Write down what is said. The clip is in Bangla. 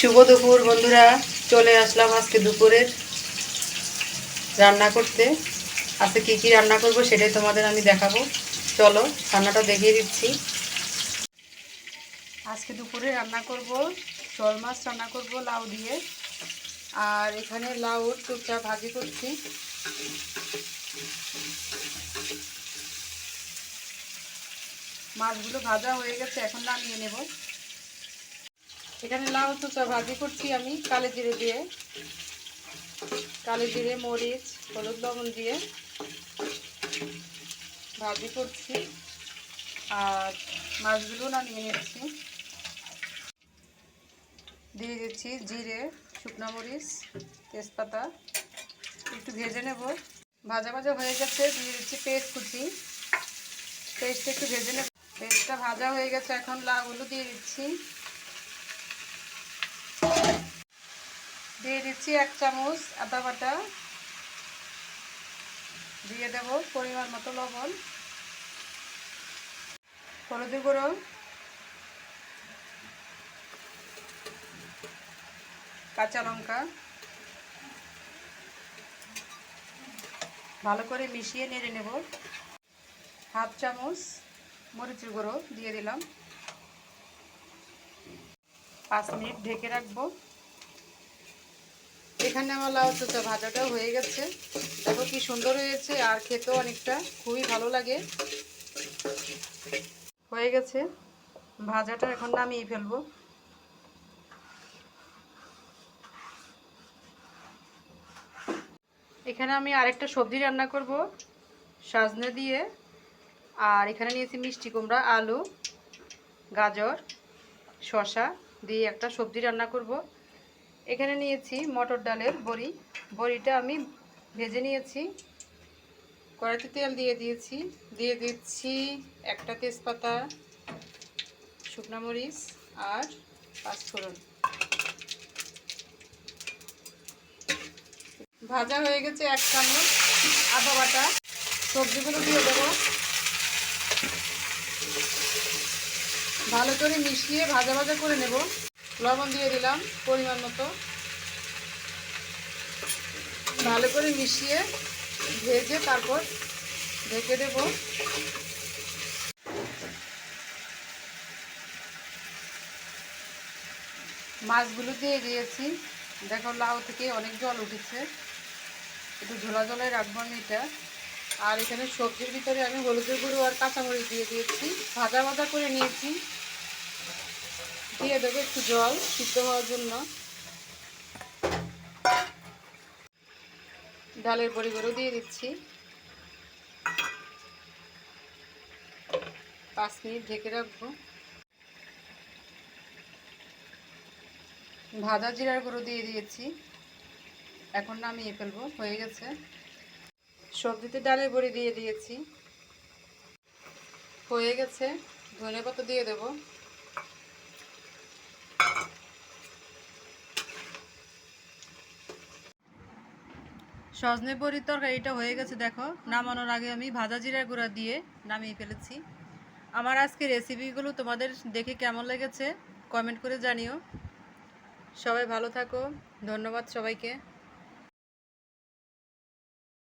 শুভ দুপুর বন্ধুরা, চলে আসলাম আজকে দুপুরের রান্না করতে। আজকে কি কি রান্না করব সেটাই তোমাদের আমি দেখাবো। চলো রান্নাটা দেখিয়ে দিচ্ছি। আজকে দুপুরে রান্না করব শোল মাছ রান্না করব লাউ দিয়ে। আর এখানে লাউর চুচা ভাজি করছি। মাছগুলো ভাজা হয়ে গেছে, এখন নামিয়ে নেব। এখানে লাউ চুচা ভাজি করছি আমি কালো জিরে দিয়ে, কালো জিরে মরিচ হলুদ লবণ দিয়ে ভাজি করছি। আর মাছগুলো নামিয়ে নিচ্ছি। দিয়ে দিচ্ছি জিরে, শুকনো মরিচ, তেজপাতা, একটু ভেজে নেব। ভাজা ভাজা হয়ে গেছে, দিয়ে দিচ্ছি পেস্ট কুচি। পেস্টটা একটু ভেজে নেব। পেস্টটা ভাজা হয়ে গেছে, এখন লাউগুলো দিয়ে দিচ্ছি। দিয়ে দিচ্ছি 1 চামচ আদা বাটা। দিয়ে দেব পরিমাণ মতো লবণ, হলুদের গুঁড়ো, কাঁচা লঙ্কা। ভালো করে মিশিয়ে নেড়ে নেব। 1/2 চামচ মরিচের গুঁড়ো দিয়ে দিলাম। 5 মিনিট ঢেকে রাখবো। এখানে আমার লাউ চোচা ভাজাটাও হয়ে গেছে। দেখো কি সুন্দর হয়েছে, আর খেতেও অনেকটা খুবই ভালো লাগে। হয়ে গেছে ভাজাটা, এখন নামিয়ে ফেলবো। এখানে আমি আরেকটা সবজি রান্না করব সজনে দিয়ে। আর এখানে নিয়েছি মিষ্টি কুমড়া, আলু, গাজর, শসা দিয়ে একটা সবজি রান্না করব। এখানে নিয়েছি মটর ডালের বড়ি। বড়িটা আমি ভেজে নিয়েছি। কড়াইতে তেল দিয়ে দিয়েছি। দিয়ে দিচ্ছি একটা তেজপাতা, শুকনো মরিচ আর 5 ফোড়ন। ভাজা হয়ে গেছে 1 চামচ আদা বাটা। সবজিগুলো দিয়ে দেবো। ভালো করে মিশিয়ে ভাজা ভাজা করে নেব। লবণ দিয়ে দিলাম পরিমাণ মতো। ভালো করে মিশিয়ে ভেজে তারপর ঢেকে দেব। মাছগুলো দিয়ে দিয়েছি। দেখো লাউ থেকে অনেক জল উঠেছে, একটু ঝোলা ঝোলায় রাখবো আমি এটা। আর এখানে সবজির ভিতরে আমি হলুদের গুঁড়ো আর কাঁচামরিচ দিয়ে দিয়েছি। ভাজা ভাজা করে নিয়েছি। দিয়ে দেবো একটু জল সিদ্ধ হওয়ার জন্য। ডালের বড়িগুলো দিয়ে দিচ্ছি। 5 মিনিট ঢেকে রাখবো। ভাজা জিরার গুঁড়ো দিয়ে দিয়েছি। এখন নামিয়ে ফেলবো, হয়ে গেছে। সবজিতে ডালের বড়ি দিয়ে দিয়েছি, হয়ে গেছে। ধনেপাতা দিয়ে দেব। সজনে বড়ির তরকারিটা হয়ে গেছে। দেখো নামানোর আগে আমি ভাজা জিরার গুঁড়া দিয়ে নামিয়ে ফেলেছি। আমার আজকে রেসিপিগুলো তোমাদের দেখে কেমন লেগেছে কমেন্ট করে জানিও। সবাই ভালো থাকো। ধন্যবাদ সবাইকে।